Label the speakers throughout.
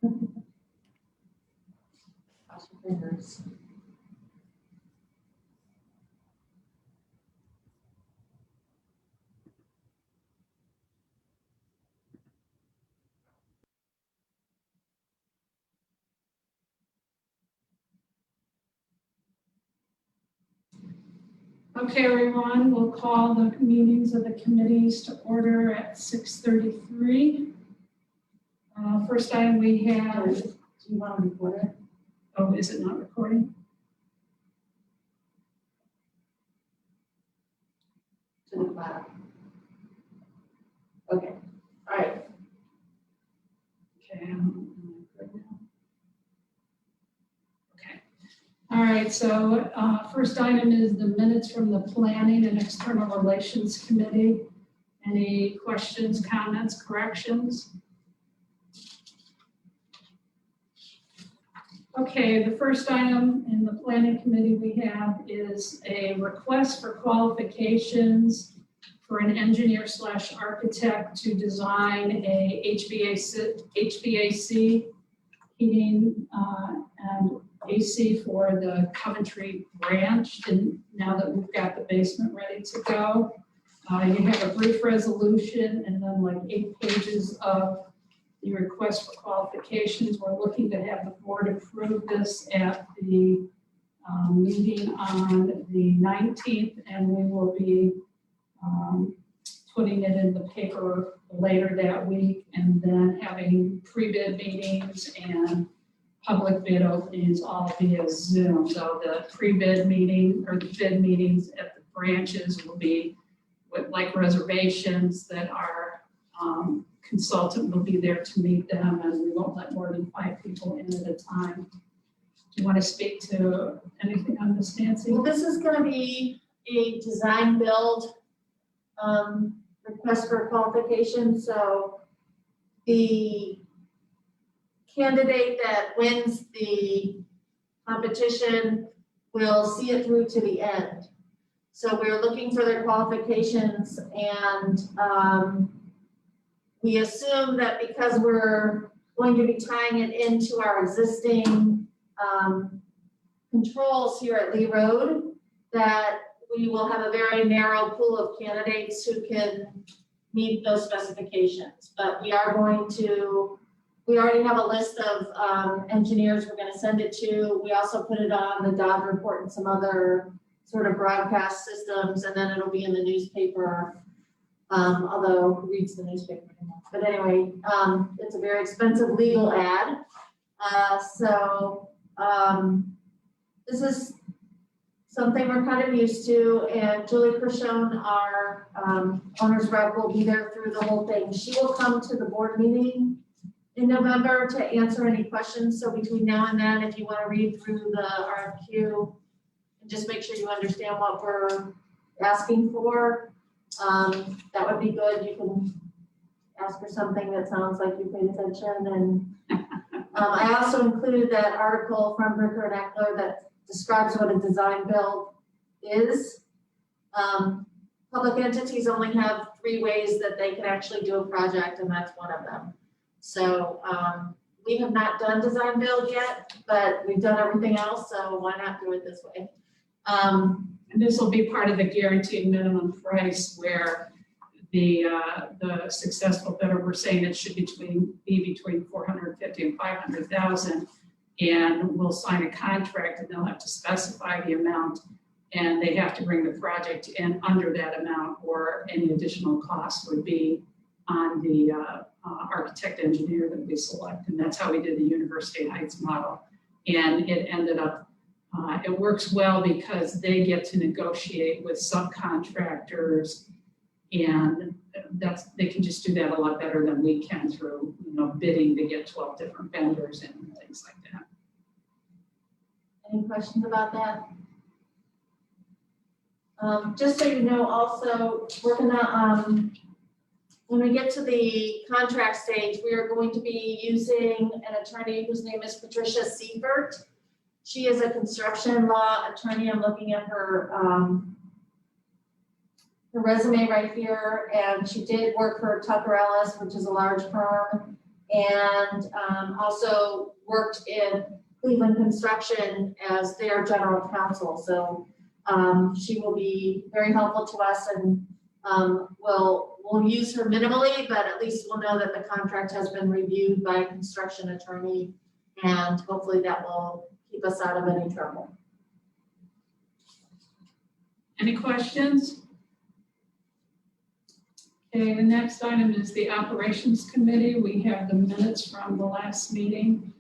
Speaker 1: Cross your fingers.
Speaker 2: Okay, everyone, we'll call the meetings of the committees to order at 6:33. First item we have,
Speaker 1: Do you want to record it?
Speaker 2: oh, is it not recording?
Speaker 1: To the bottom. Okay, all right.
Speaker 2: Okay, good now. Okay. All right, so first item is the minutes from the Planning and External Relations Committee. Any questions, comments, corrections? Okay, the first item in the Planning Committee we have is a request for qualifications for an engineer/architect to design a HVAC heating and AC for the Coventry branch, and now that we've got the basement ready to go. You have a brief resolution and then like 8 pages of the request for qualifications. We're looking to have the board approve this at the meeting on the 19th, and we will be putting it in the paper later that week, and then having pre-bid meetings and public bid openings all via Zoom. So the pre-bid meeting or the bid meetings at the branches will be with like reservations that our consultant will be there to meet them, and we won't let more than 5 people in at a time. Do you want to speak to anything on this, Nancy?
Speaker 1: Well, this is going to be a design build request for qualification. So the candidate that wins the competition will see it through to the end. So we're looking for their qualifications, and we assume that because we're going to be tying it into our existing controls here at Lee Road, that we will have a very narrow pool of candidates who can meet those specifications. But we are going to, we already have a list of engineers we're going to send it to. We also put it on the Dodd report and some other sort of broadcast systems, and then it'll be in the newspaper, although who reads the newspaper anymore? But anyway, it's a very expensive legal ad. This is something we're kind of used to, and Julie Pershone, our owner's rep, will be there through the whole thing. She will come to the board meeting in November to answer any questions. So between now and then, if you want to read through the RFQ and just make sure you understand what we're asking for, that would be good. You can ask her something that sounds like you paid attention. And I also included that article from Bricker and Eckler that describes what a design build is. Public entities only have 3 ways that they can actually do a project, and that's one of them. So we have not done design build yet, but we've done everything else, so why not do it this way?
Speaker 2: And this will be part of the guaranteed minimum price, where the successful bidder, we're saying it should be between 450 and 500,000, and we'll sign a contract, and they'll have to specify the amount, and they have to bring the project in under that amount, or any additional costs would be on the architect engineer that we select. And that's how we did the University Heights model. And it ended up, it works well because they get to negotiate with subcontractors, and they can just do that a lot better than we can through, bidding to get 12 different vendors and things like that.
Speaker 1: Any questions about that? Just so you know, also, we're gonna, when we get to the contract stage, we are going to be using an attorney whose name is Patricia Siebert. She is a construction law attorney. I'm looking at her resume right here, and she did work for Tucker Ellis, which is a large firm, and also worked in Cleveland Construction as their general counsel. So she will be very helpful to us, and we'll use her minimally, but at least we'll know that the contract has been reviewed by a construction attorney, and hopefully that will keep us out of any trouble.
Speaker 2: Any questions? Okay, the next item is the Operations Committee. We have the minutes from the last meeting.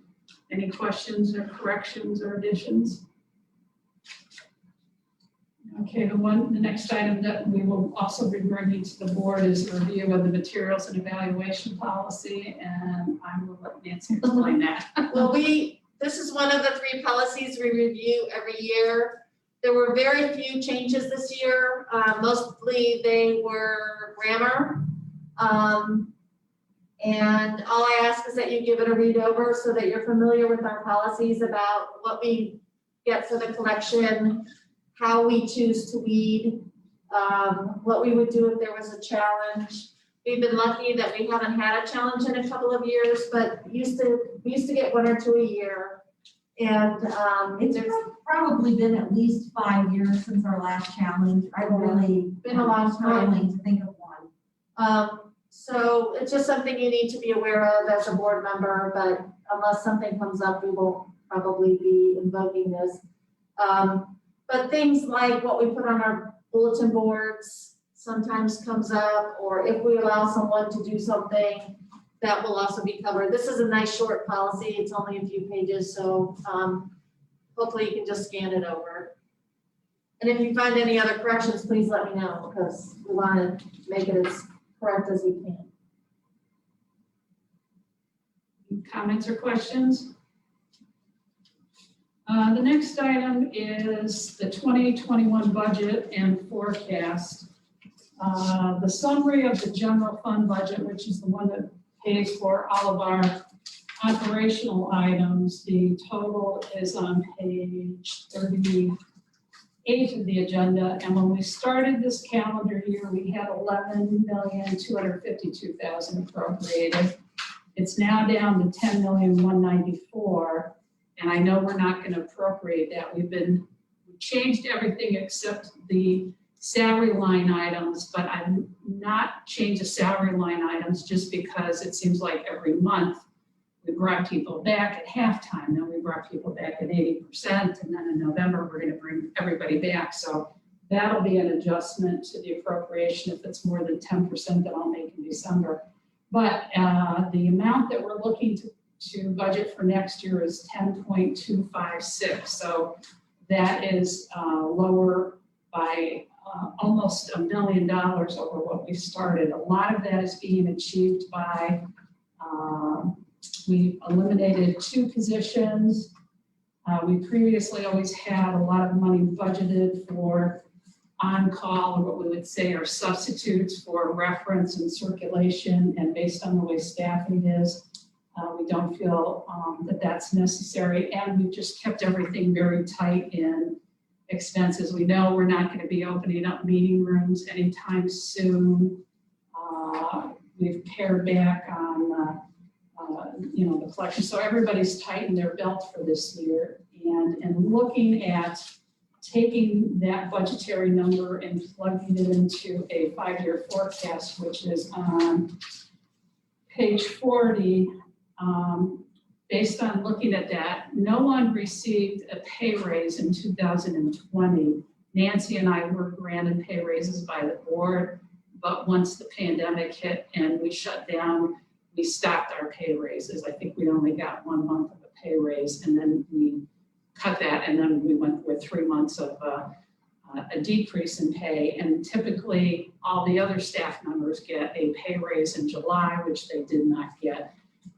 Speaker 2: Any questions or corrections or additions? Okay, the next item that we will also be bringing to the board is a review of the materials and evaluation policy, and I will let Nancy explain that.
Speaker 1: Well, this is one of the 3 policies we review every year. There were very few changes this year. Mostly they were grammar. And all I ask is that you give it a read over so that you're familiar with our policies about what we get for the collection, how we choose to weed, what we would do if there was a challenge. We've been lucky that we haven't had a challenge in a couple of years, but we used to get 1 or 2 a year. And
Speaker 3: It's probably been at least 5 years since our last challenge. I've really
Speaker 1: been a long time.
Speaker 3: struggling to think of one.
Speaker 1: So it's just something you need to be aware of as a board member, but unless something comes up, we won't probably be invoking this. But things like what we put on our bulletin boards sometimes comes up, or if we allow someone to do something, that will also be covered. This is a nice short policy. It's only a few pages, so hopefully you can just scan it over. And if you find any other corrections, please let me know, because we want to make it as correct as we can.
Speaker 2: Comments or questions? The next item is the 2021 budget and forecast. The summary of the general fund budget, which is the one that pays for all of our operational items, the total is on page 38 of the agenda. And when we started this calendar year, we had $11,252,000 appropriated. It's now down to $10,194,000. And I know we're not going to appropriate that. We changed everything except the salary line items, but I've not changed the salary line items just because it seems like every month we brought people back at halftime, then we brought people back at 80%, and then in November we're going to bring everybody back. So that'll be an adjustment to the appropriation. If it's more than 10% that I'll make in December. But the amount that we're looking to budget for next year is 10.256. So that is lower by almost $1 million over what we started. A lot of that is being achieved by, we eliminated 2 positions. We previously always had a lot of money budgeted for on-call, or what we would say are substitutes for reference and circulation, and based on the way staffing is, we don't feel that that's necessary, and we've just kept everything very tight in expenses. We know we're not going to be opening up meeting rooms anytime soon. We've pared back on the collection, so everybody's tightened their belt for this year. And looking at taking that budgetary number and plugging it into a 5-year forecast, which is on page 40. Based on looking at that, no one received a pay raise in 2020. Nancy and I were granted pay raises by the board, but once the pandemic hit and we shut down, we stopped our pay raises. I think we only got 1 month of a pay raise, and then we cut that, and then we went with 3 months of a decrease in pay. And typically, all the other staff members get a pay raise in July, which they did not get.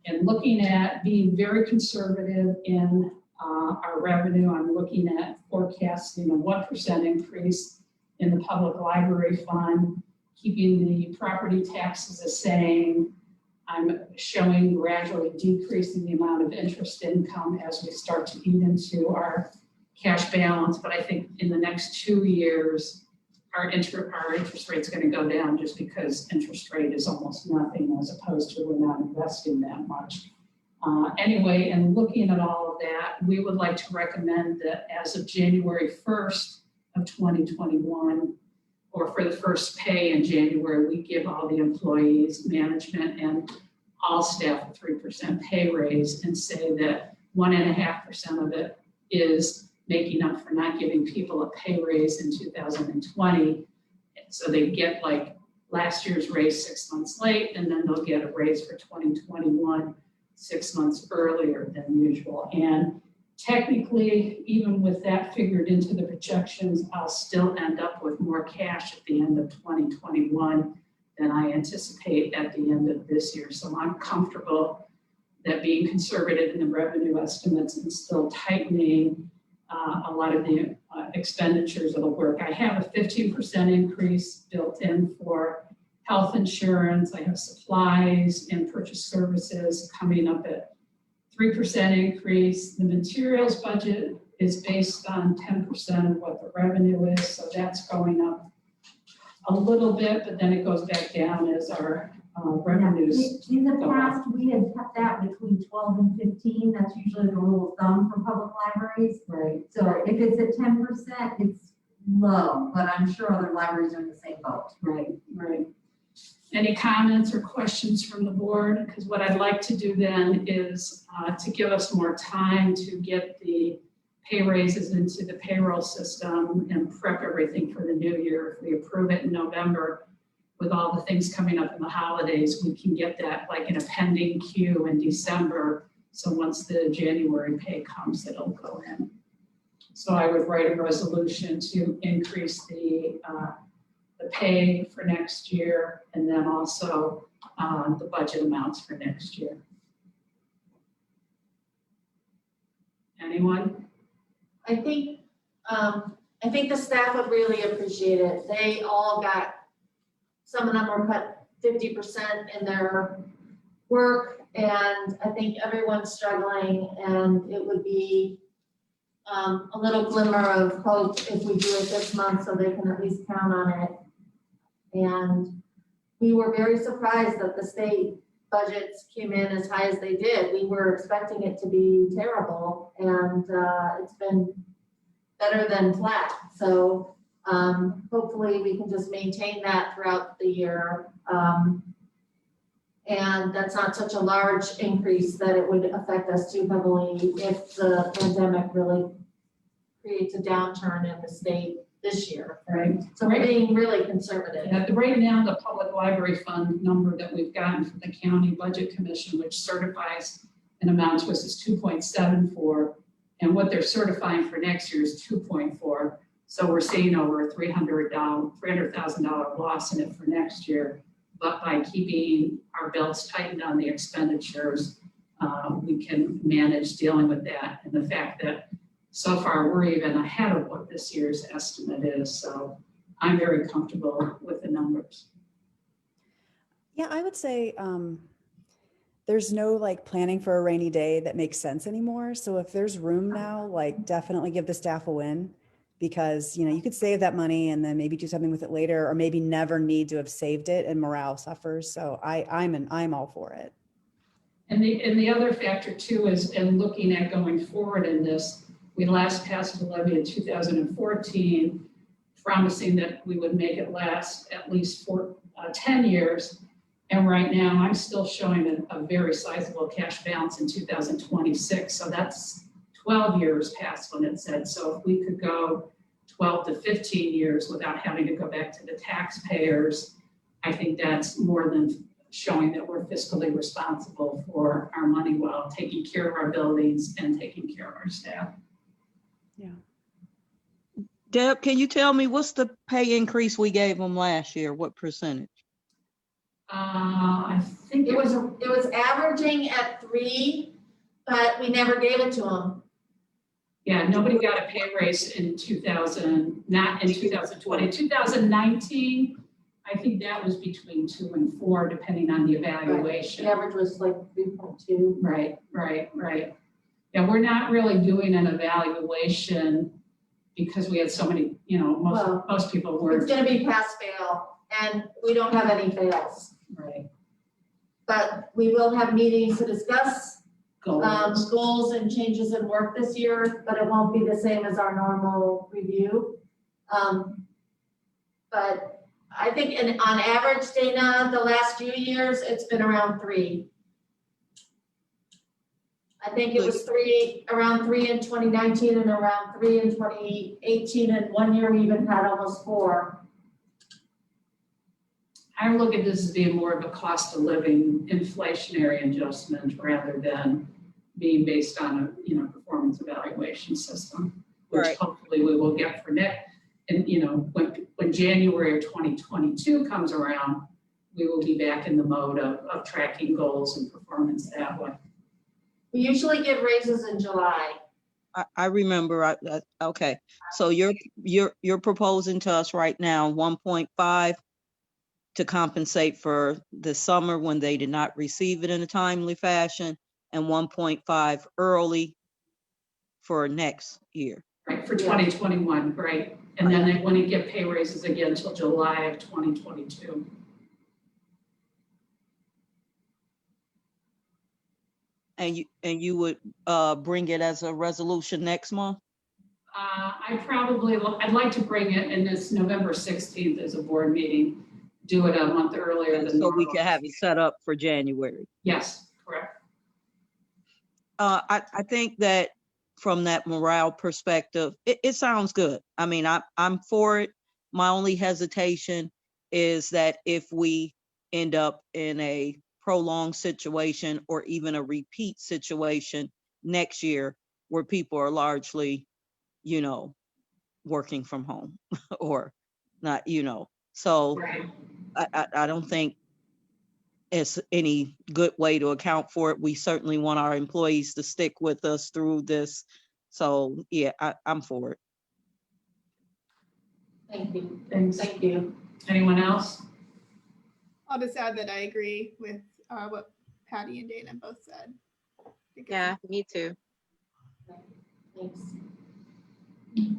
Speaker 2: And looking at being very conservative in our revenue, I'm looking at forecasting a 1% increase in the public library fund, keeping the property taxes the same. I'm showing gradually decreasing the amount of interest income as we start to eat into our cash balance. But I think in the next 2 years, our interest rate's gonna go down just because interest rate is almost nothing as opposed to we're not investing that much. Anyway, and looking at all of that, we would like to recommend that as of January 1st of 2021, or for the first pay in January, we give all the employees, management, and all staff a 3% pay raise and say that 1.5% of it is making up for not giving people a pay raise in 2020. So they get like last year's raise 6 months late, and then they'll get a raise for 2021 6 months earlier than usual. And technically, even with that figured into the projections, I'll still end up with more cash at the end of 2021 than I anticipate at the end of this year. So I'm comfortable that being conservative in the revenue estimates and still tightening a lot of the expenditures will work. I have a 15% increase built in for health insurance. I have supplies and purchase services coming up at 3% increase. The materials budget is based on 10% of what the revenue is, so that's going up a little bit, but then it goes back down as our revenues.
Speaker 3: In the past, we had kept that between 12 and 15. That's usually the rule of thumb for public libraries.
Speaker 2: Right.
Speaker 3: So if it's at 10%, it's low, but I'm sure other libraries are in the same boat.
Speaker 2: Right, right. Any comments or questions from the board? Because what I'd like to do then is to give us more time to get the pay raises into the payroll system and prep everything for the new year. If we approve it in November, with all the things coming up in the holidays, we can get that like in a pending queue in December. So once the January pay comes, it'll go in. So I would write a resolution to increase the pay for next year, and then also the budget amounts for next year. Anyone?
Speaker 1: I think the staff would really appreciate it. They all got, some of them were cut 50% in their work, and I think everyone's struggling, and it would be a little glimmer of hope if we do it this month so they can at least count on it. And we were very surprised that the state budgets came in as high as they did. We were expecting it to be terrible, and it's been better than flat. So hopefully we can just maintain that throughout the year. And that's not such a large increase that it would affect us too heavily if the pandemic really creates a downturn in the state this year.
Speaker 2: Right.
Speaker 1: So we're being really conservative.
Speaker 2: Yeah, right now, the public library fund number that we've gotten from the county budget commission, which certifies an amount to us, is 2.74. And what they're certifying for next year is 2.4. So we're seeing over a $300,000 loss in it for next year. But by keeping our belts tightened on the expenditures, we can manage dealing with that. And the fact that so far we're even ahead of what this year's estimate is. So I'm very comfortable with the numbers.
Speaker 4: Yeah, I would say there's no like planning for a rainy day that makes sense anymore. So if there's room now, like definitely give the staff a win, because you could save that money and then maybe do something with it later, or maybe never need to have saved it and morale suffers. So I'm all for it.
Speaker 2: And the other factor too is in looking at going forward in this, we last passed the levy in 2014, promising that we would make it last at least 10 years. And right now I'm still showing a very sizable cash balance in 2026. So that's 12 years past when it said. So if we could go 12 to 15 years without having to go back to the taxpayers, I think that's more than showing that we're fiscally responsible for our money while taking care of our buildings and taking care of our staff.
Speaker 4: Yeah.
Speaker 5: Deb, can you tell me what's the pay increase we gave them last year? What percentage?
Speaker 2: I think
Speaker 1: It was averaging at 3, but we never gave it to them.
Speaker 2: yeah, nobody got a pay raise in 2000, not in 2020. 2019, I think that was between 2 and 4, depending on the evaluation.
Speaker 1: The average was like 3.2.
Speaker 2: Right. Yeah, we're not really doing an evaluation because we had so many, you know,
Speaker 1: Well,
Speaker 2: most people
Speaker 1: It's
Speaker 2: were,
Speaker 1: gonna be pass fail, and we don't have any fails.
Speaker 2: right,
Speaker 1: But we will have meetings to discuss
Speaker 2: goals.
Speaker 1: goals and changes in work this year, but it won't be the same as our normal review. But I think on average, Dana, the last few years, it's been around 3. I think it was around 3 in 2019 and around 3 in 2018, and one year we even had almost 4.
Speaker 2: I look at this as being more of a cost of living inflationary adjustment rather than being based on a, you know, performance evaluation system, which
Speaker 5: Right.
Speaker 2: hopefully we will get for next. And, you know, when January of 2022 comes around, we will be back in the mode of tracking goals and performance that way.
Speaker 1: We usually give raises in July.
Speaker 5: I remember, okay. So you're proposing to us right now 1.5 to compensate for the summer when they did not receive it in a timely fashion, and 1.5 early for next year.
Speaker 2: Right, for 2021, right? And then they wouldn't get pay raises again until July of 2022.
Speaker 5: And you would bring it as a resolution next month?
Speaker 2: I'd like to bring it, and it's November 16th is a board meeting, do it a month earlier than
Speaker 5: So we
Speaker 2: normal.
Speaker 5: can have it set up for January.
Speaker 2: Yes, correct.
Speaker 5: I think that from that morale perspective, it sounds good. I mean, I'm for it. My only hesitation is that if we end up in a prolonged situation or even a repeat situation next year where people are largely, you know, working from home or not, you know, so
Speaker 2: Right.
Speaker 5: I don't think it's any good way to account for it. We certainly want our employees to stick with us through this. So yeah, I'm for it.
Speaker 1: Thank you.
Speaker 2: Thanks.
Speaker 1: Thank you.
Speaker 2: Anyone else?
Speaker 6: I'll just add that I agree with what Patty and Dana both said. I think it's
Speaker 7: Yeah, me too.
Speaker 1: Thanks.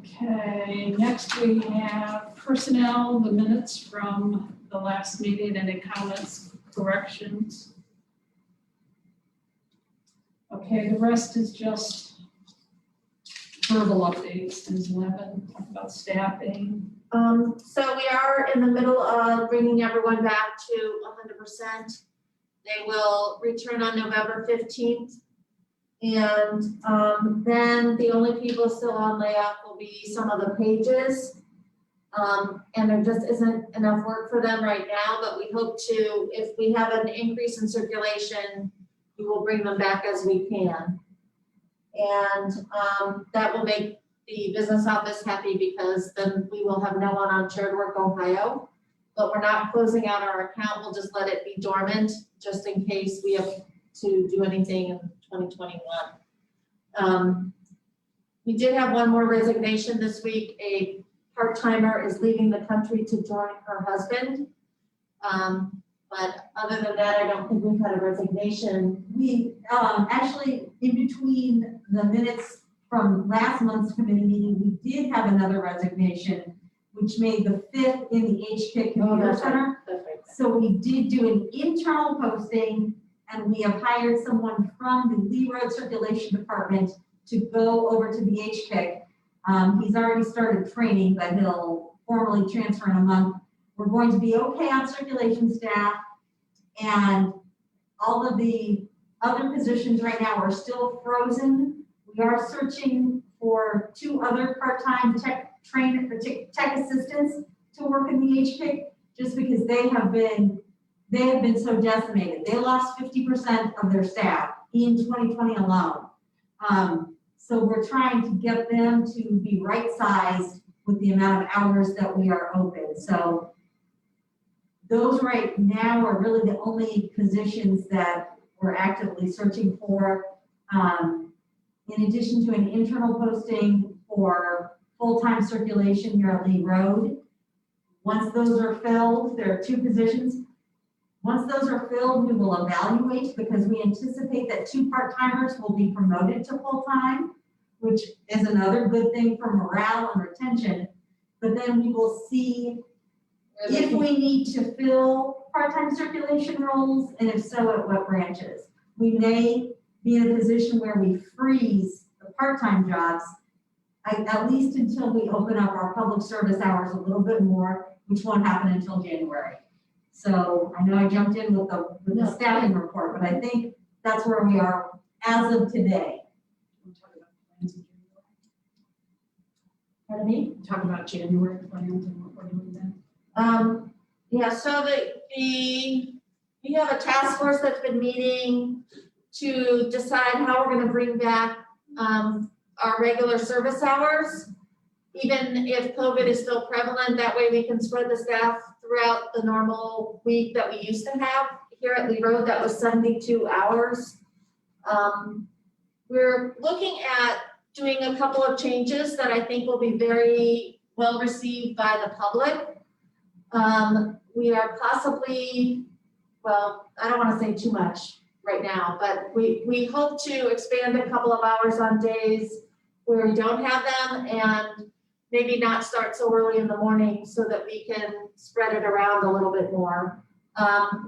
Speaker 2: Okay, next we have personnel, the minutes from the last meeting, any comments, corrections? Okay, the rest is just verbal updates. Ms. Levin, talk about staffing.
Speaker 1: So we are in the middle of bringing everyone back to 100%. They will return on November 15th. And then the only people still on layoff will be some of the pages. And there just isn't enough work for them right now, but we hope to, if we have an increase in circulation, we will bring them back as we can. And that will make the business office happy because then we will have no one on Shared Work Ohio. But we're not closing out our account, we'll just let it be dormant just in case we have to do anything in 2021. We did have one more resignation this week. A part-timer is leaving the country to join her husband. But other than that, I don't think we've had a resignation.
Speaker 3: We, actually, in between the minutes from last month's committee meeting, we did have another resignation, which made the 5th in the HPIC Computer
Speaker 1: that's right.
Speaker 3: Center.
Speaker 1: That's right.
Speaker 3: So we did do an internal posting, and we have hired someone from the Lee Road Circulation Department to go over to the HPIC. He's already started training, but he'll formally transfer in a month. We're going to be okay on circulation staff, and all of the other positions right now are still frozen. We are searching for 2 other part-time tech assistants to work in the HPIC, just because they have been so decimated. They lost 50% of their staff in 2020 alone. So we're trying to get them to be right-sized with the amount of hours that we are open. So those right now are really the only positions that we're actively searching for. In addition to an internal posting for full-time circulation here at Lee Road. Once those are filled, there are 2 positions. Once those are filled, we will evaluate because we anticipate that 2 part-timers will be promoted to full-time. which is another good thing for morale and retention. But then we will see if we need to fill part-time circulation roles, and if so, at what branches. We may be in a position where we freeze the part-time jobs, at least until we open up our public service hours a little bit more, which won't happen until January. So I know I jumped in with the staffing report, but I think that's where we are as of today.
Speaker 2: We'll talk about plans in January.
Speaker 1: Pardon me?
Speaker 2: Talk about January plans and what we're doing then.
Speaker 1: Yeah, so we have a task force that's been meeting to decide how we're gonna bring back, our regular service hours. Even if COVID is still prevalent, that way we can spread the staff throughout the normal week that we used to have. Here at Lee Road, that was 72 hours. We're looking at doing a couple of changes that I think will be very well received by the public. We are possibly, well, I don't want to say too much right now, but we hope to expand a couple of hours on days where we don't have them, and maybe not start so early in the morning so that we can spread it around a little bit more.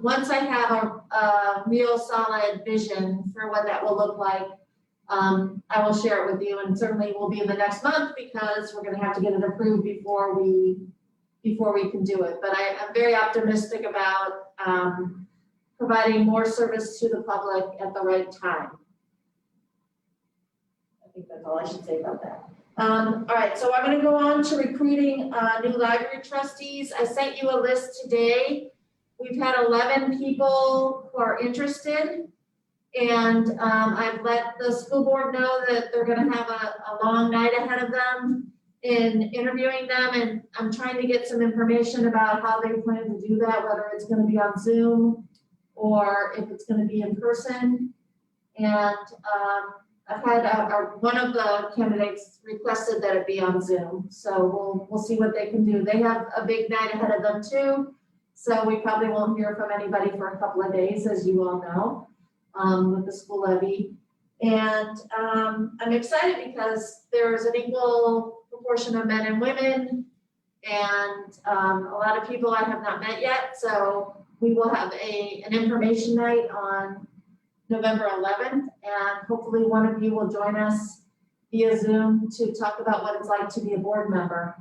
Speaker 1: Once I have a real solid vision for what that will look like, I will share it with you, and certainly will be in the next month because we're gonna have to get it approved before we can do it. But I'm very optimistic about providing more service to the public at the right time. I think that's all I should say about that. All right, so I'm gonna go on to recruiting new library trustees. I sent you a list today. We've had 11 people who are interested. And I've let the school board know that they're gonna have a long night ahead of them in interviewing them, and I'm trying to get some information about how they plan to do that, whether it's gonna be on Zoom or if it's gonna be in person. And I've had one of the candidates requested that it be on Zoom, so we'll see what they can do. They have a big night ahead of them too, so we probably won't hear from anybody for a couple of days, as you all know, with the school levy. And I'm excited because there's an equal proportion of men and women, and a lot of people I have not met yet. So we will have an information night on November 11th, and hopefully one of you will join us via Zoom to talk about what it's like to be a board member.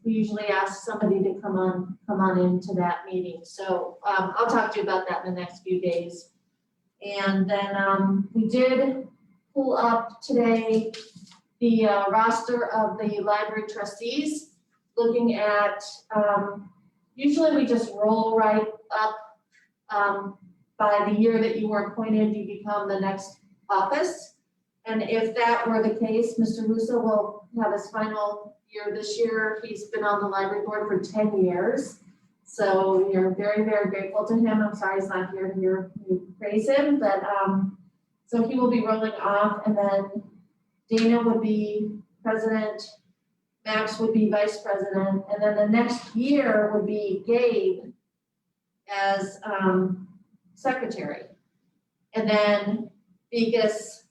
Speaker 1: We usually ask somebody to come on into that meeting. So I'll talk to you about that in the next few days. And then we did pull up today the roster of the library trustees, looking at, usually we just roll right up by the year that you were appointed, you become the next office. And if that were the case, Mr. Russo will have his final year this year. He's been on the library board for 10 years. So we are very, very grateful to him. I'm sorry he's not here to hear me praise him, but so he will be rolling off, and then Dana would be president, Max would be vice president, and then the next year would be Gabe as secretary. And then Vikas,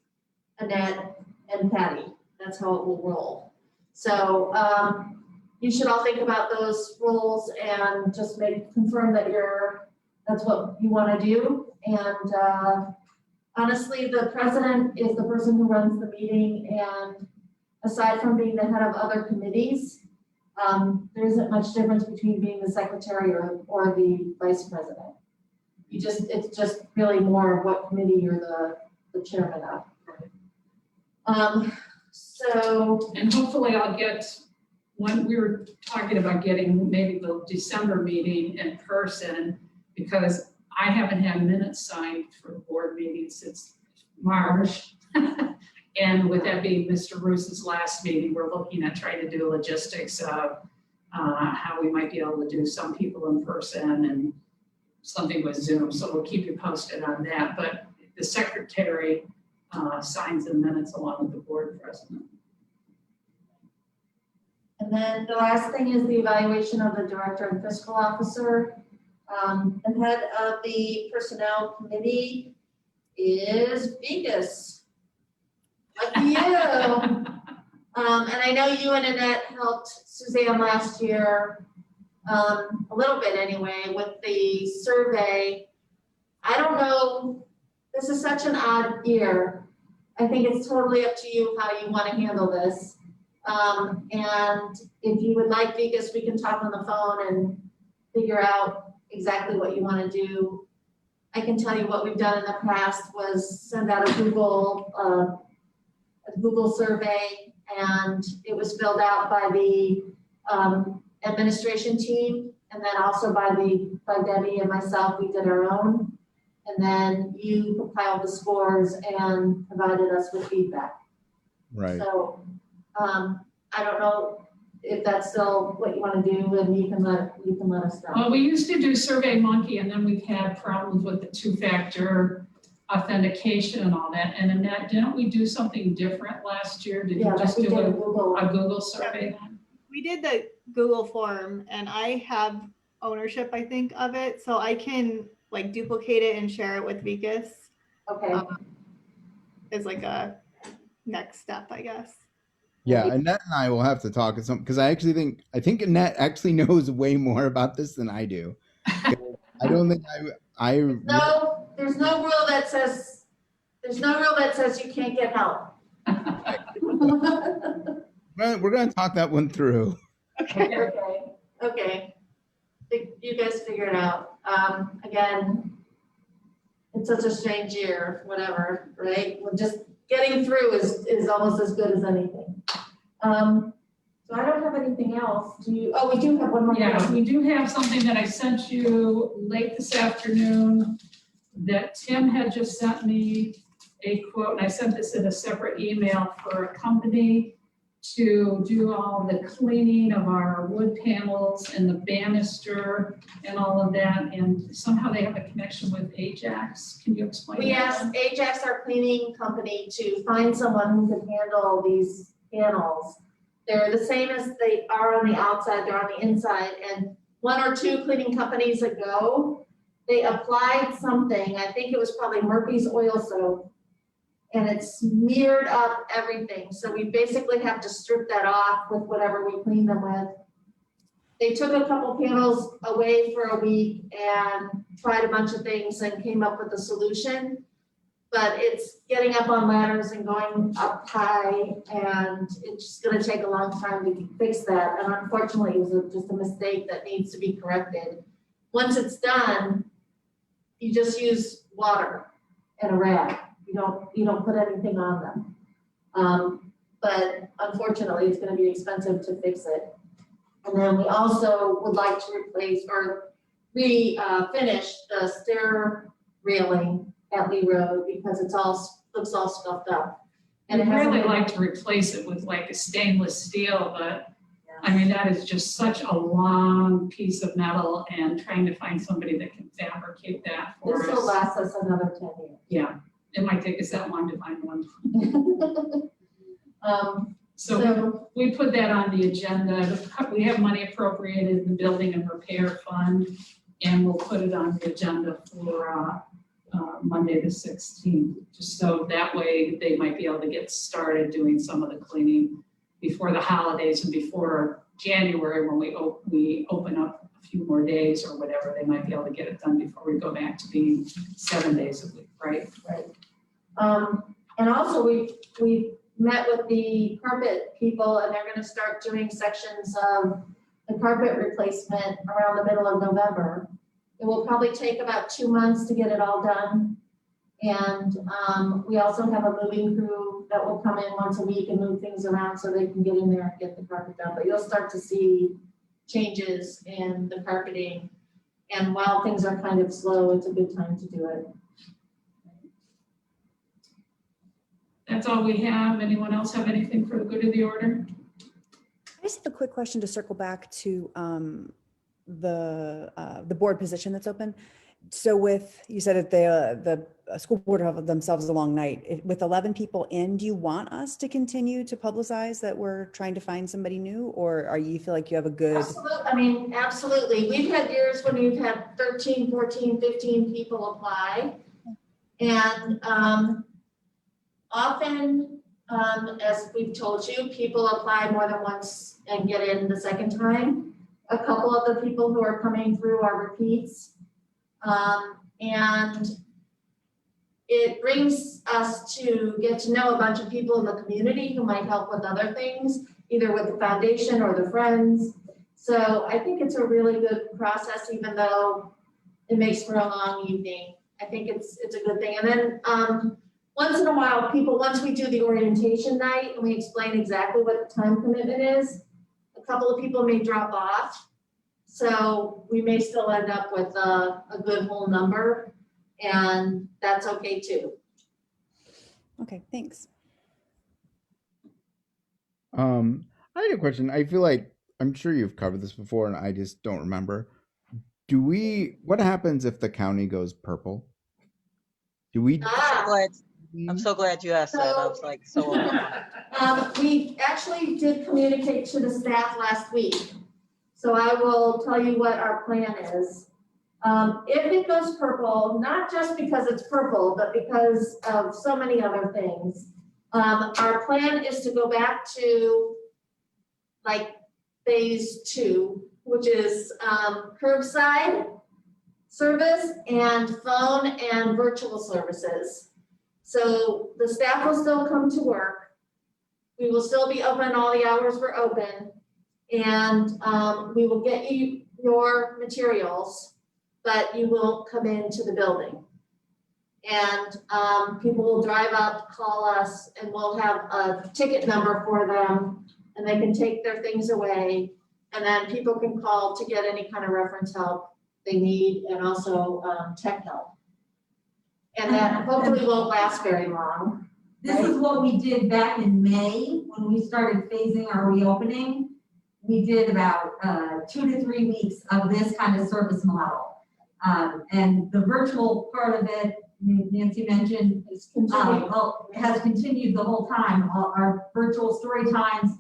Speaker 1: Annette, and Patty. That's how it will roll. So you should all think about those roles and just confirm that that's what you want to do. And honestly, the president is the person who runs the meeting, and aside from being the head of other committees, there isn't much difference between being the secretary or the vice president. It's just really more of what committee you're the chairman of. So.
Speaker 2: And hopefully I'll get, when we were talking about getting maybe the December meeting in person, because I haven't had minutes signed for the board meeting since March. And with that being Mr. Russo's last meeting, we're looking at trying to do logistics of how we might be able to do some people in person and something with Zoom. So we'll keep you posted on that. But the secretary signs the minutes along with the board president.
Speaker 1: And then the last thing is the evaluation of the director and fiscal officer. The head of the personnel committee is Vikas. Lucky you. And I know you and Annette helped Suzanne last year, a little bit anyway, with the survey. I don't know, this is such an odd year. I think it's totally up to you how you want to handle this. And if you would like Vikas, we can talk on the phone and figure out exactly what you want to do. I can tell you what we've done in the past was send out a Google survey, and it was filled out by the administration team, and then also by Debbie and myself. We did our own, and then you compiled the scores and provided us with feedback.
Speaker 7: Right.
Speaker 1: So I don't know if that's still what you want to do, and you can let us know.
Speaker 2: Well, we used to do SurveyMonkey, and then we've had problems with the two-factor authentication and all that. And Annette, didn't we do something different last year? Did you just
Speaker 1: we
Speaker 2: do
Speaker 1: did
Speaker 2: a
Speaker 1: Google.
Speaker 2: Google survey then?
Speaker 6: We did the Google form, and I have ownership, I think, of it, so I can like duplicate it and share it with Vikas
Speaker 1: Okay.
Speaker 6: as like a next step, I guess.
Speaker 7: Yeah, Annette and I will have to talk at some because I think Annette actually knows way more about this than I do. I don't think
Speaker 1: No, there's no rule that says you can't get help.
Speaker 7: We're going to talk that one through.
Speaker 1: Okay. You guys figure it out. Again, it's such a strange year, whatever, right? We're just getting through is almost as good as anything. So I don't have anything else. We do have one more.
Speaker 2: Yeah,
Speaker 1: thing.
Speaker 2: we do have something that I sent you late this afternoon that Tim had just sent me a quote, and I sent this in a separate email for a company to do all the cleaning of our wood panels and the banister and all of that. And somehow they have a connection with Ajax. Can you explain that?
Speaker 1: We asked Ajax, our cleaning company, to find someone who could handle these panels. They're the same as they are on the outside, they're on the inside. And 1 or 2 cleaning companies ago, they applied something, I think it was probably Murphy's oil soap, and it smeared up everything. So we basically have to strip that off with whatever we clean them with. They took a couple panels away for a week and tried a bunch of things and came up with a solution. But it's getting up on ladders and going up high, and it's just gonna take a long time to fix that. And unfortunately, it was just a mistake that needs to be corrected. Once it's done, you just use water and a rag. You don't put anything on them. But unfortunately, it's gonna be expensive to fix it. And then we also would like to replace or finish the stair railing at Lee Road because looks all scuffed up. And it
Speaker 2: I'd
Speaker 1: hasn't
Speaker 2: really
Speaker 1: been-
Speaker 2: like to replace it with like a stainless steel, but I mean, that is just such a long piece of metal, and trying to find somebody that can fabricate that for
Speaker 1: This will
Speaker 2: us.
Speaker 1: last us another 10 years.
Speaker 2: Yeah, it might take us that long to find one. So
Speaker 1: So,
Speaker 2: we put that on the agenda. We have money appropriated in the building and repair fund, and we'll put it on the agenda for Monday the 16th, just so that way they might be able to get started doing some of the cleaning before the holidays and before January when we open up a few more days or whatever. They might be able to get it done before we go back to being 7 days a week, right?
Speaker 1: right. And also we met with the carpet people, and they're gonna start doing sections of the carpet replacement around the middle of November. It will probably take about 2 months to get it all done. And we also have a moving crew that will come in once a week and move things around so they can get in there and get the carpet done. But you'll start to see changes in the carpeting. And while things are kind of slow, it's a good time to do it.
Speaker 2: That's all we have. Anyone else have anything for the good of the order?
Speaker 4: I just have a quick question to circle back to the board position that's open. So you said that the school board have themselves a long night. With 11 people in, do you want us to continue to publicize that we're trying to find somebody new, or are you feel like you have a good?
Speaker 1: Absolutely. We've had years when we've had 13, 14, 15 people apply. And often As we've told you, people apply more than once and get in the second time. A couple of the people who are coming through are repeats. And it brings us to get to know a bunch of people in the community who might help with other things, either with the foundation or the friends. So I think it's a really good process, even though it makes for a long evening. I think it's a good thing. And then once in a while, people, once we do the orientation night and we explain exactly what the time commitment is, a couple of people may drop off. So we may still end up with a good whole number, and that's okay too.
Speaker 4: Okay, thanks.
Speaker 7: I had a question. I feel like I'm sure you've covered this before and I just don't remember. What happens if the county goes purple? Do we
Speaker 5: I'm so glad you asked that. I was like, so.
Speaker 1: We actually did communicate to the staff last week. So I will tell you what our plan is. If it goes purple, not just because it's purple, but because of so many other things, our plan is to go back to like phase 2, which is curbside service and phone and virtual services. So the staff will still come to work. We will still be open all the hours we're open. And we will get you your materials, but you will come into the building. And people will drive up, call us, and we'll have a ticket number for them, and they can take their things away. And then people can call to get any kind of reference help they need, and also tech help. And that hopefully won't last very long.
Speaker 3: This is what we did back in May when we started phasing our reopening. We did about 2 to 3 weeks of this kind of service model. And the virtual part of it, Nancy mentioned, has continued the whole time. Our virtual story times,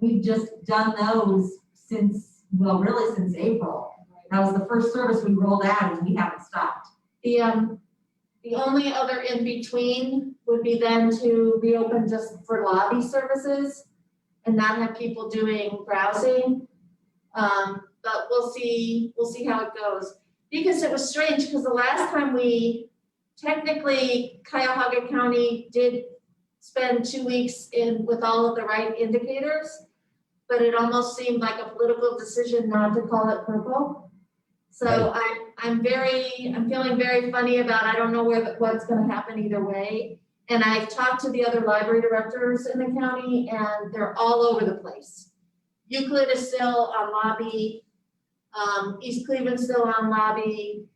Speaker 3: we've just done those since April. That was the first service we rolled out and we haven't stopped.
Speaker 1: The only other in between would be then to reopen just for lobby services and not have people doing browsing. But we'll see how it goes. Because it was strange, because the last time technically Cuyahoga County did spend 2 weeks in with all of the right indicators, but it almost seemed like a political decision not to call it purple. So I'm feeling very funny about, I don't know what's gonna happen either way. And I've talked to the other library directors in the county and they're all over the place. Euclid is still on lobby, East Cleveland's still on lobby,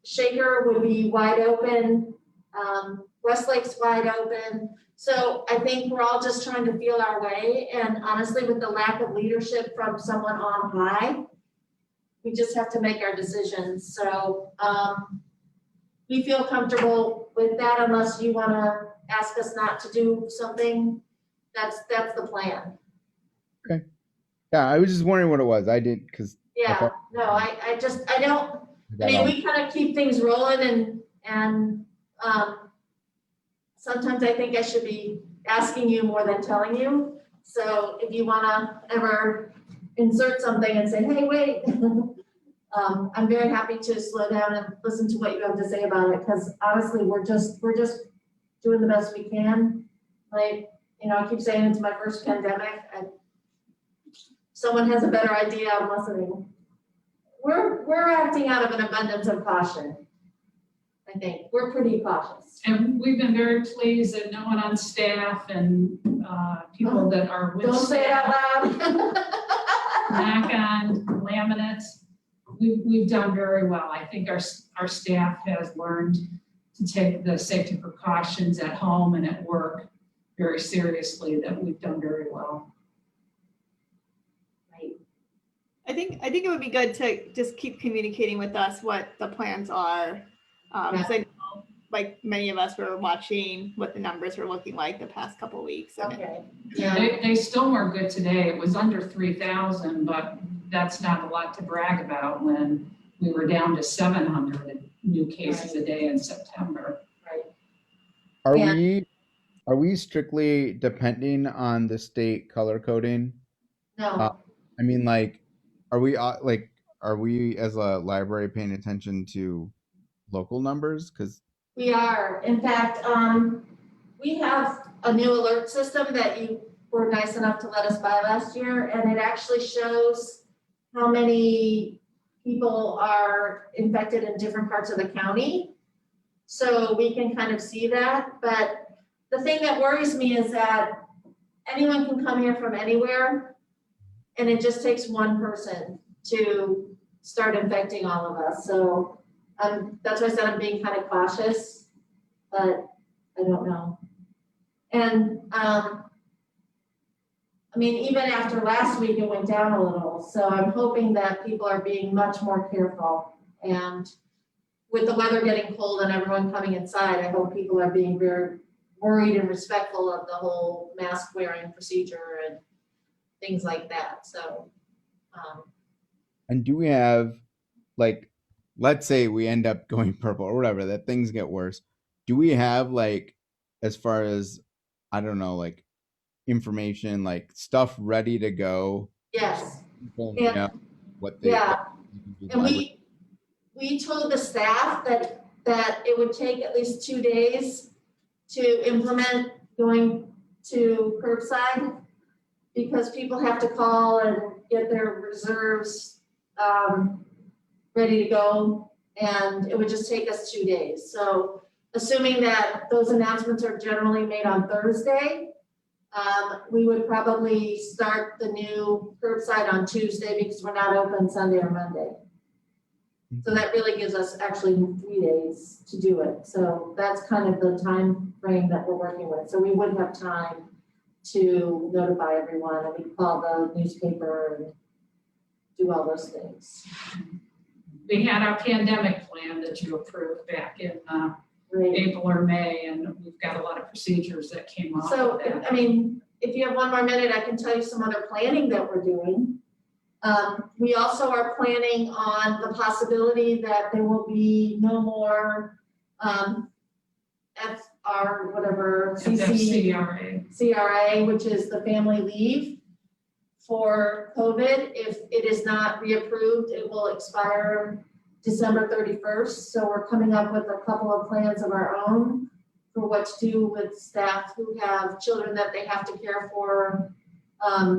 Speaker 1: Shaker would be wide open, Westlake's wide open. So I think we're all just trying to feel our way, and honestly, with the lack of leadership from someone on high, we just have to make our decisions. So we feel comfortable with that unless you want to ask us not to do something. That's the plan.
Speaker 7: Okay. Yeah, I was just wondering what it was. I didn't, because
Speaker 1: Yeah, no, I don't. I mean, we kind of keep things rolling, and sometimes I think I should be asking you more than telling you. So if you want to ever insert something and say, hey, wait, I'm very happy to slow down and listen to what you have to say about it, because honestly, we're just doing the best we can. Like, I keep saying it's my first pandemic. Someone has a better idea, I'm listening. We're acting out of an abundance of caution. I think we're pretty cautious.
Speaker 2: And we've been very pleased that no one on staff and people that are with
Speaker 1: Don't say it
Speaker 2: staff,
Speaker 1: out loud.
Speaker 2: knock on laminates, we've done very well. I think our staff has learned to take the safety precautions at home and at work very seriously, that we've done very well.
Speaker 6: I think it would be good to just keep communicating with us what the plans are. Because I know, like, many of us were watching what the numbers were looking like the past couple of weeks.
Speaker 1: Okay. Yeah.
Speaker 2: They still weren't good today. It was under 3,000, but that's not a lot to brag about when we were down to 700 new cases a day in September.
Speaker 1: Right.
Speaker 7: are
Speaker 1: Yeah.
Speaker 7: we are we strictly depending on the state color coding?
Speaker 1: No,
Speaker 7: I mean, like, are we are we as a library paying attention to local numbers? Because
Speaker 1: we are. In fact, we have a new alert system that you were nice enough to let us buy last year, and it actually shows how many people are infected in different parts of the county. So we can kind of see that, but the thing that worries me is that anyone can come here from anywhere, and it just takes one person to start infecting all of us. So that's why I said I'm being kind of cautious, but I don't know. And I mean, even after last week, it went down a little. So I'm hoping that people are being much more careful. And with the weather getting cold and everyone coming inside, I hope people are being very worried and respectful of the whole mask wearing procedure and things like that. So,
Speaker 7: and do we have, like, let's say we end up going purple or whatever, that things get worse. Do we have, like, as far as, I don't know, like, information, like stuff ready to go?
Speaker 1: yes,
Speaker 7: People
Speaker 1: and
Speaker 7: know what they,
Speaker 1: yeah,
Speaker 7: what they can do
Speaker 1: and
Speaker 7: live
Speaker 1: we told the staff that it would take at least 2 days to implement going to curbside, because people have to call and get their reserves ready to go, and it would just take us 2 days. So assuming that those announcements are generally made on Thursday, we would probably start the new curbside on Tuesday because we're not open Sunday or Monday. So that really gives us actually 3 days to do it. So that's kind of the time frame that we're working with. So we would have time to notify everyone, and we call the newspaper and do all those things.
Speaker 2: We had our pandemic plan that you approved back in
Speaker 1: Great.
Speaker 2: April or May, and we've got a lot of procedures that came off
Speaker 1: So,
Speaker 2: of that.
Speaker 1: I mean, if you have one more minute, I can tell you some other planning that we're doing. We also are planning on the possibility that there will be no more FR, whatever, CRA, which is the family leave for COVID. If it is not reapproved, it will expire December 31st. So we're coming up with a couple of plans of our own for what to do with staff who have children that they have to care for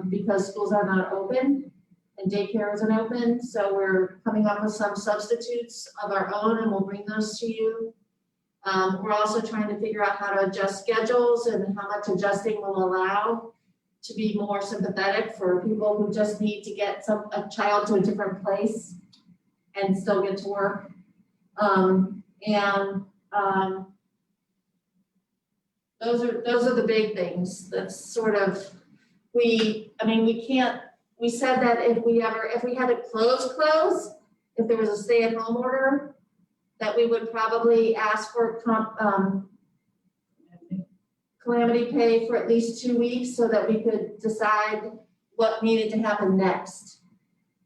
Speaker 1: because schools are not open and daycare isn't open. So we're coming up with some substitutes of our own, and we'll bring those to you. We're also trying to figure out how to adjust schedules and how much adjusting will allow to be more sympathetic for people who just need to get a child to a different place and still get to work. Those are the big things. That's sort of, we said that if we had to close, if there was a stay-at-home order, that we would probably ask for calamity pay for at least 2 weeks so that we could decide what needed to happen next.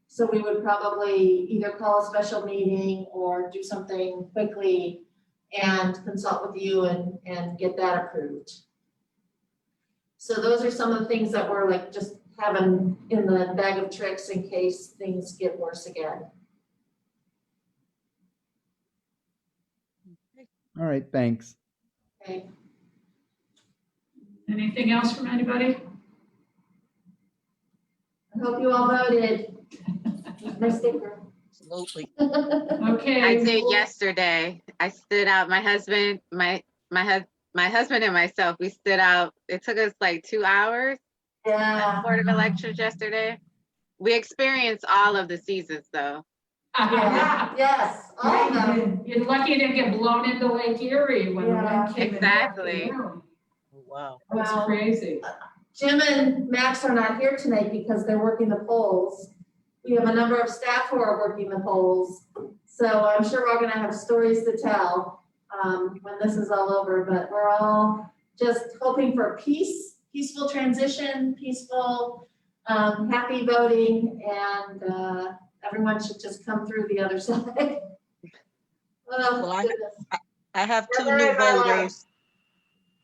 Speaker 1: So we would probably either call a special meeting or do something quickly and consult with you and get that approved. So those are some of the things that we're like just having in the bag of tricks in case things get worse again.
Speaker 7: All right, thanks.
Speaker 1: Okay.
Speaker 2: Anything else from anybody?
Speaker 1: I hope you all voted. My sticker.
Speaker 5: Absolutely.
Speaker 2: Okay.
Speaker 8: I did yesterday. I stood out. My husband and myself, we stood out. It took us like 2 hours
Speaker 1: Yeah.
Speaker 8: at Board of Elections yesterday. We experienced all of the seasons though.
Speaker 1: Yeah. Yes. All of them.
Speaker 2: You're lucky to get blown into Lake Erie when the wind came in.
Speaker 8: Exactly.
Speaker 5: Wow.
Speaker 2: That's
Speaker 1: Well,
Speaker 2: crazy.
Speaker 1: Jim and Max are not here tonight because they're working the polls. We have a number of staff who are working the polls. So I'm sure we're gonna have stories to tell when this is all over, but we're all just hoping for peaceful transition, peaceful, happy voting, and everyone should just come through the other side.
Speaker 5: Well,
Speaker 1: Goodness.
Speaker 5: I have two
Speaker 1: We're
Speaker 5: new
Speaker 1: very violent.
Speaker 5: voters.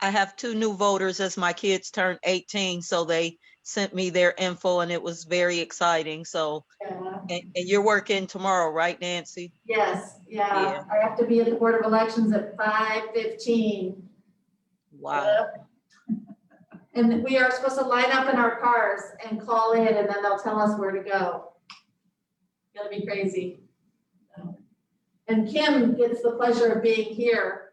Speaker 5: I have 2 new voters as my kids turned 18, so they sent me their info and it was very exciting. So,
Speaker 1: Yeah.
Speaker 5: and you're working tomorrow, right, Nancy?
Speaker 1: Yes, yeah.
Speaker 5: Yeah.
Speaker 1: I have to be at the Board of Elections at 5:15.
Speaker 5: Wow.
Speaker 1: And we are supposed to line up in our cars and call in, and then they'll tell us where to go. Gonna be crazy. And Kim gets the pleasure of being here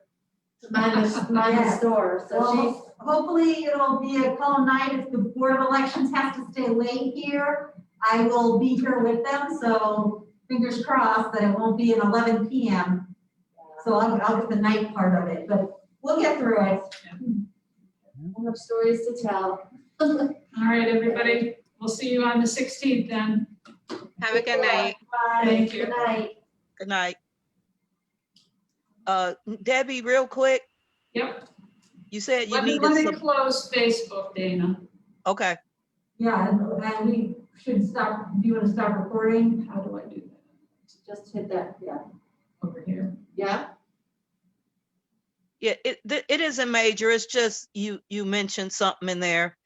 Speaker 1: to mind the store, so she's,
Speaker 3: Well, hopefully it'll be a calm night. If the Board of Elections has to stay late here, I will be here with them, so fingers crossed that it won't be an 11 PM. So I'll get the night part of it, but we'll get through it.
Speaker 1: I have stories to tell.
Speaker 2: All right, everybody, we'll see you on the 16th then.
Speaker 8: Have a good night.
Speaker 1: Bye.
Speaker 2: Thank you.
Speaker 1: Good night.
Speaker 5: Good night. Debbie, real quick,
Speaker 2: Yep.
Speaker 5: you said you
Speaker 2: Let me
Speaker 5: needed some,
Speaker 2: close Facebook, Dana.
Speaker 5: okay.
Speaker 3: Yeah, and we should stop, do you want to stop recording?
Speaker 2: How do I do
Speaker 1: Just hit that, yeah.
Speaker 2: that over here?
Speaker 1: Yeah?
Speaker 5: Yeah, it isn't major. It's just you mentioned something in there